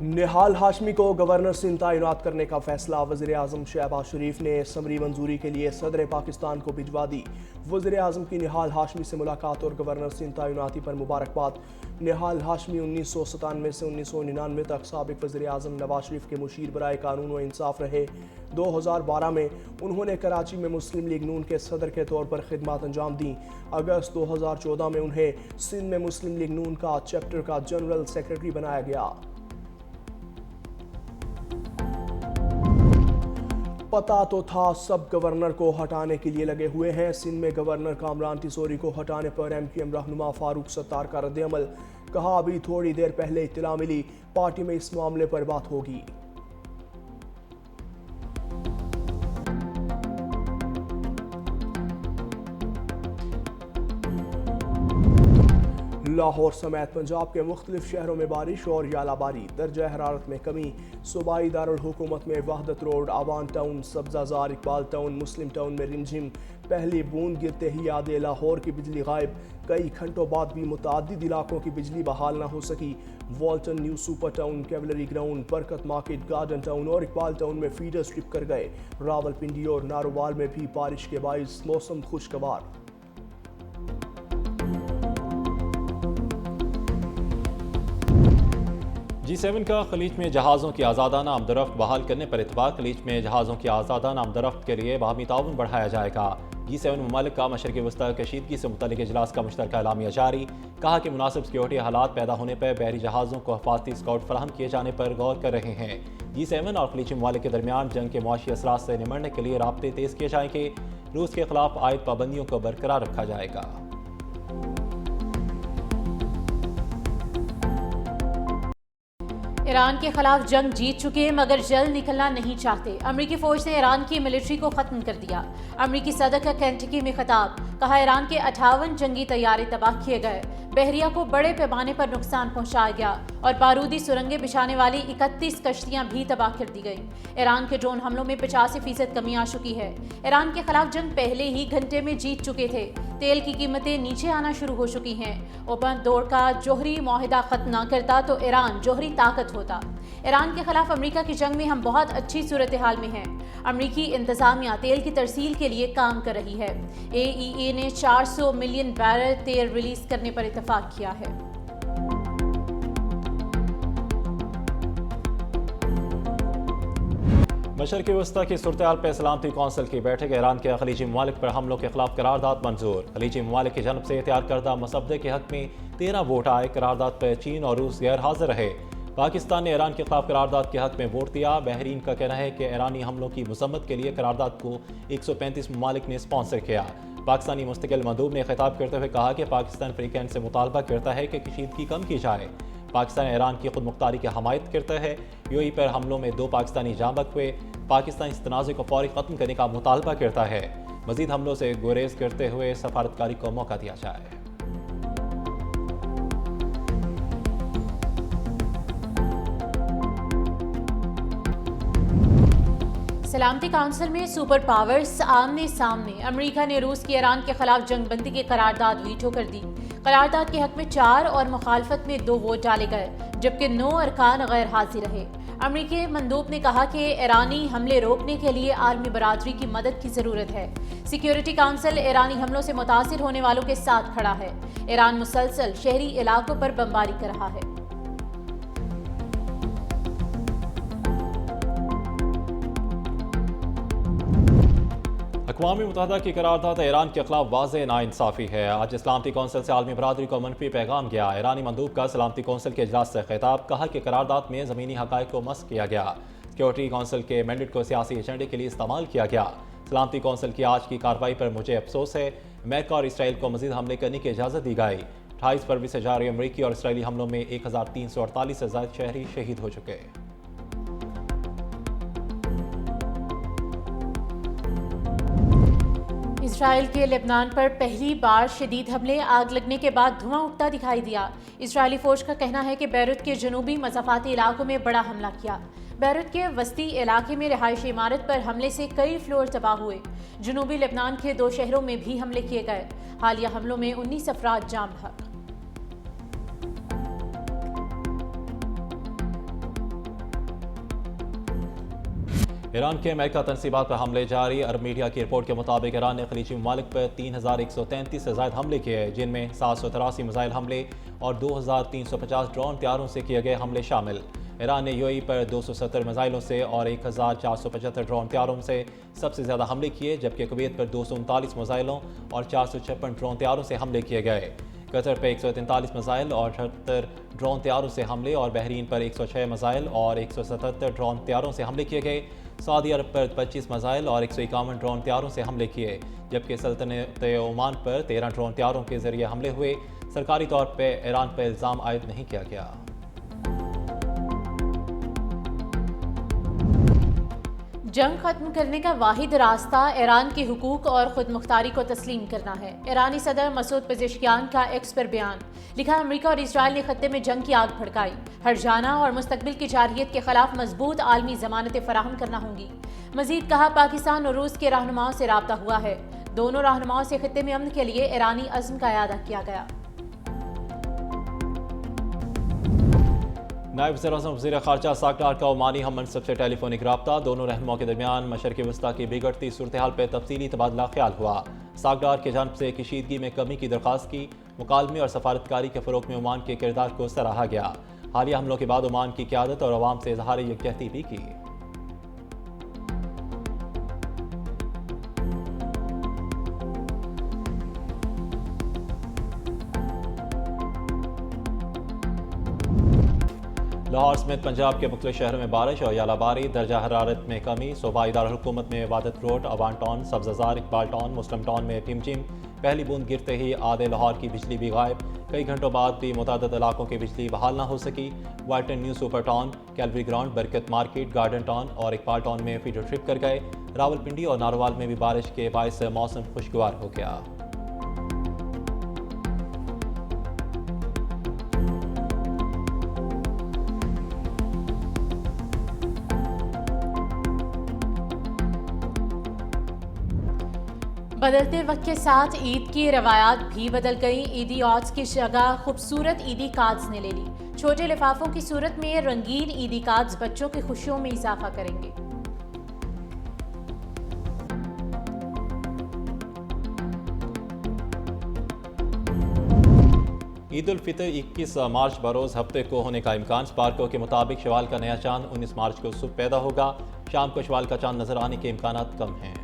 نہال ہاشمی کو گورنر سندھ تعینات کرنے کا فیصلہ وزیر اعظم شہباز شریف نے سمری منظوری کے لیے صدر پاکستان کو بھجوا دی۔ وزیر اعظم کی نہال ہاشمی سے ملاقات اور گورنر سندھ تعیناتی پر مبارکباد۔ نہال ہاشمی 1997 سے 1999 تک سابق وزیر اعظم نواز شریف کے مشیر برائے قانون و انصاف رہے۔ 2012 میں انہوں نے کراچی میں مسلم لیگ نون کے صدر کے طور پر خدمات انجام دیں۔ اگست 2014 میں انہیں سندھ میں مسلم لیگ نون کا چیپٹر کا جنرل سیکرٹری بنایا گیا۔ پتہ تو تھا سب گورنر کو ہٹانے کے لیے لگے ہوئے ہیں۔ سندھ میں گورنر کامران ٹیسوری کو ہٹانے پر ایم کیو ایم رہنما فاروق ستار کا رد عمل۔ کہا ابھی تھوڑی دیر پہلے اطلاع ملی، پارٹی میں اس معاملے پر بات ہوگی۔ لاہور سمیت پنجاب کے مختلف شہروں میں بارش اور ژالہ باری، درجہ حرارت میں کمی۔ صوبائی دارالحکومت میں وحدت روڈ، آوان ٹاؤن، سبزہ زار، اقبال ٹاؤن، مسلم ٹاؤن میں رمجھم۔ پہلی بوند گرتے ہی آدھے لاہور کی بجلی غائب، کئی گھنٹوں بعد بھی متعدد علاقوں کی بجلی بحال نہ ہو سکی۔ Walton, new Super town, cavalry ground, Barkat Market, Garden Town اور اقبال ٹاؤن میں فیڈر سٹرپ کر گئے۔ راولپنڈی اور نارووال میں بھی بارش کے باعث موسم خوشگوار۔ G7 کا خلیج میں جہازوں کی آزادانہ آمد و رفت بحال کرنے پر اتفاق۔ خلیج میں جہازوں کی آزادانہ آمد و رفت کے لیے باہمی تعاون بڑھایا جائے گا۔ G7 ممالک کا مشرق وسطی کشیدگی سے متعلق اجلاس کا مشترکہ اعلامیہ جاری۔ کہا کہ مناسب سیکیورٹی حالات پیدا ہونے پر بحری جہازوں کو حفاظتی اسکارٹ فراہم کیے جانے پر غور کر رہے ہیں۔ G7 اور خلیجی ممالک کے درمیان جنگ کے معاشی اثرات سے نمٹنے کے لیے رابطے تیز کیے جائیں گے۔ روس کے خلاف عائد پابندیوں کو برقرار رکھا جائے گا۔ ایران کے خلاف جنگ جیت چکے مگر جلد نکلنا نہیں چاہتے۔ امریکی فوج نے ایران کی ملٹری کو ختم کر دیا۔ امریکی صدر کا کینٹکی میں خطاب۔ کہا ایران کے 58 جنگی طیارے تباہ کیے گئے، بحریہ کو بڑے پیمانے پر نقصان پہنچایا گیا اور بارودی سرنگیں بچھانے والی 31 کشتیاں بھی تباہ کر دی گئیں۔ ایران کے ڈرون حملوں میں 85% کمی آ چکی ہے۔ ایران کے خلاف جنگ پہلے ہی گھنٹے میں جیت چکے تھے۔ تیل کی قیمتیں نیچے آنا شروع ہو چکی ہیں۔ اوپن دور کا جوہری معاہدہ ختم نہ کرتا تو ایران جوہری طاقت ہوتا۔ ایران کے خلاف امریکہ کی جنگ میں ہم بہت اچھی صورتحال میں ہیں۔ امریکی انتظامیہ تیل کی ترسیل کے لیے کام کر رہی ہے۔ AEA نے 400 ملین بیرل تیل ریلیز کرنے پر اتفاق کیا ہے۔ مشرق وسطی کی صورتحال پر سلامتی کونسل کی بیٹھک۔ ایران کے خلیجی ممالک پر حملوں کے خلاف قرارداد منظور۔ خلیجی ممالک کی جانب سے اختیار کردہ مسودے کے حق میں 13 ووٹ آئے۔ قرارداد پر چین اور روس غیر حاضر رہے۔ پاکستان نے ایران کے خلاف قرارداد کے حق میں ووٹ دیا۔ بحرین کا کہنا ہے کہ ایرانی حملوں کی مذمت کے لیے قرارداد کو 135 ممالک نے اسپانسر کیا۔ پاکستانی مستقل مندوب نے خطاب کرتے ہوئے کہا کہ پاکستان فریقین سے مطالبہ کرتا ہے کہ کشیدگی کم کی جائے۔ پاکستان ایران کی خود مختاری کی حمایت کرتا ہے۔ UAE پر حملوں میں 2 پاکستانی جاں بحق ہوئے۔ پاکستان اس تنازع کو فوری ختم کرنے کا مطالبہ کرتا ہے۔ مزید حملوں سے گریز کرتے ہوئے سفارتکاری کو موقع دیا جائے۔ سلامتی کونسل میں سپر پاورز آمنے سامنے۔ امریکہ نے روس کی ایران کے خلاف جنگ بندی کی قرارداد ویٹو کر دی۔ قرارداد کے حق میں 4 اور مخالفت میں 2 ووٹ ڈالے گئے، جبکہ 9 ارکان غیر حاضر رہے۔ امریکی مندوب نے کہا کہ ایرانی حملے روکنے کے لیے عالمی برادری کی مدد کی ضرورت ہے۔ سیکیورٹی کونسل ایرانی حملوں سے متاثر ہونے والوں کے ساتھ کھڑا ہے۔ ایران مسلسل شہری علاقوں پر بمباری کر رہا ہے۔ اقوام متحدہ کی قرارداد ایران کے خلاف واضح ناانصافی ہے۔ آج سلامتی کونسل سے عالمی برادری کو منفی پیغام گیا۔ ایرانی مندوب کا سلامتی کونسل کے اجلاس سے خطاب۔ کہا کہ قرارداد میں زمینی حقائق کو مسخ کیا گیا۔ سیکیورٹی کونسل کے مینڈیٹ کو سیاسی ایجنڈے کے لیے استعمال کیا گیا۔ سلامتی کونسل کی آج کی کارروائی پر مجھے افسوس ہے۔ امریکہ اور اسرائیل کو مزید حملے کرنے کی اجازت دی گئی۔ 28 فروری سے جاری امریکی اور اسرائیلی حملوں میں 1348 سے زائد شہری شہید ہو چکے۔ اسرائیل کے لبنان پر پہلی بار شدید حملے، آگ لگنے کے بعد دھواں اٹھتا دکھائی دیا۔ اسرائیلی فوج کا کہنا ہے کہ بیروت کے جنوبی مضافاتی علاقوں میں بڑا حملہ کیا۔ بیروت کے وسطی علاقے میں رہائشی عمارت پر حملے سے کئی فلور تباہ ہوئے۔ جنوبی لبنان کے 2 شہروں میں بھی حملے کیے گئے۔ حالیہ حملوں میں 19 افراد جاں بحق۔ ایران کے امریکہ تنصیبات پر حملے جاری۔ عرب میڈیا کی رپورٹ کے مطابق ایران نے خلیجی ممالک پر 3133 سے زائد حملے کیے، جن میں 783 میزائل حملے اور 2350 ڈرون طیاروں سے کیے گئے حملے شامل۔ ایران نے UAE پر 270 میزائلوں سے اور 1475 ڈرون طیاروں سے سب سے زیادہ حملے کیے، جبکہ کویت پر 239 میزائلوں اور 456 ڈرون طیاروں سے حملے کیے گئے۔ قطر پہ 143 میزائل اور 78 ڈرون طیاروں سے حملے اور بحرین پر 106 میزائل اور 177 ڈرون طیاروں سے حملے کیے گئے۔ سعودی عرب پر 25 میزائل اور 151 ڈرون طیاروں سے حملے کیے، جبکہ سلطنت عمان پر 13 ڈرون طیاروں کے ذریعے حملے ہوئے۔ سرکاری طور پہ ایران پر الزام عائد نہیں کیا گیا۔ جنگ ختم کرنے کا واحد راستہ ایران کے حقوق اور خود مختاری کو تسلیم کرنا ہے۔ ایرانی صدر مسعود پزشکیان کا ایکس پر بیان۔ لکھا، امریکہ اور اسرائیل نے خطے میں جنگ کی آگ بھڑکائی، ہرجانہ اور مستقبل کی جارحیت کے خلاف مضبوط عالمی ضمانتیں فراہم کرنا ہوں گی۔ مزید کہا، پاکستان اور روس کے رہنماؤں سے رابطہ ہوا ہے، دونوں رہنماؤں سے خطے میں امن کے لیے ایرانی عزم کا اعادہ کیا گیا۔ نائب وزیر اعظم وزیر خارجہ ساکڈار کا عمانی ہم منصب سے ٹیلی فونک رابطہ۔ دونوں رہنماؤں کے درمیان مشرق وسطیٰ کی بگڑتی صورتحال پر تفصیلی تبادلہ خیال ہوا۔ ساکڈار کی جانب سے کشیدگی میں کمی کی درخواست کی، مکالمے اور سفارتکاری کے فروغ میں عمان کے کردار کو سراہا گیا۔ حالیہ حملوں کے بعد عمان کی قیادت اور عوام سے اظہار یکجہتی بھی کی۔ لاہور سمیت پنجاب کے مختلف شہروں میں بارش اور یالہ باری، درجہ حرارت میں کمی۔ صوبائی دارالحکومت میں عبادت روڈ، اوان ٹاؤن، سبز زار، اقبال ٹاؤن، مسلم ٹاؤن میں ٹم ٹم، پہلی بوند گرتے ہی آدھے لاہور کی بجلی بھی غائب۔ کئی گھنٹوں بعد بھی متعدد علاقوں کی بجلی بحال نہ ہو سکی۔ وائٹن New Super Town, Cavalry Ground, Barkat Market, Garden Town اور اقبال ٹاؤن میں فیڈر ٹرپ کر گئے۔ راولپنڈی اور ناروال میں بھی بارش کے باعث موسم خوشگوار ہو گیا۔ بدلتے وقت کے ساتھ عید کی روایات بھی بدل گئیں۔ عیدی آرٹس کی جگہ خوبصورت عیدی کارڈز نے لے لی۔ چھوٹے لفافوں کی صورت میں رنگین عیدی کارڈز بچوں کی خوشیوں میں اضافہ کریں گے۔ عید الفطر 21 مارچ بروز ہفتے کو ہونے کا امکان۔ سپارکو کے مطابق شوال کا نیا چاند 19 مارچ کو صبح پیدا ہوگا۔ شام کو شوال کا چاند نظر آنے کے امکانات کم ہیں۔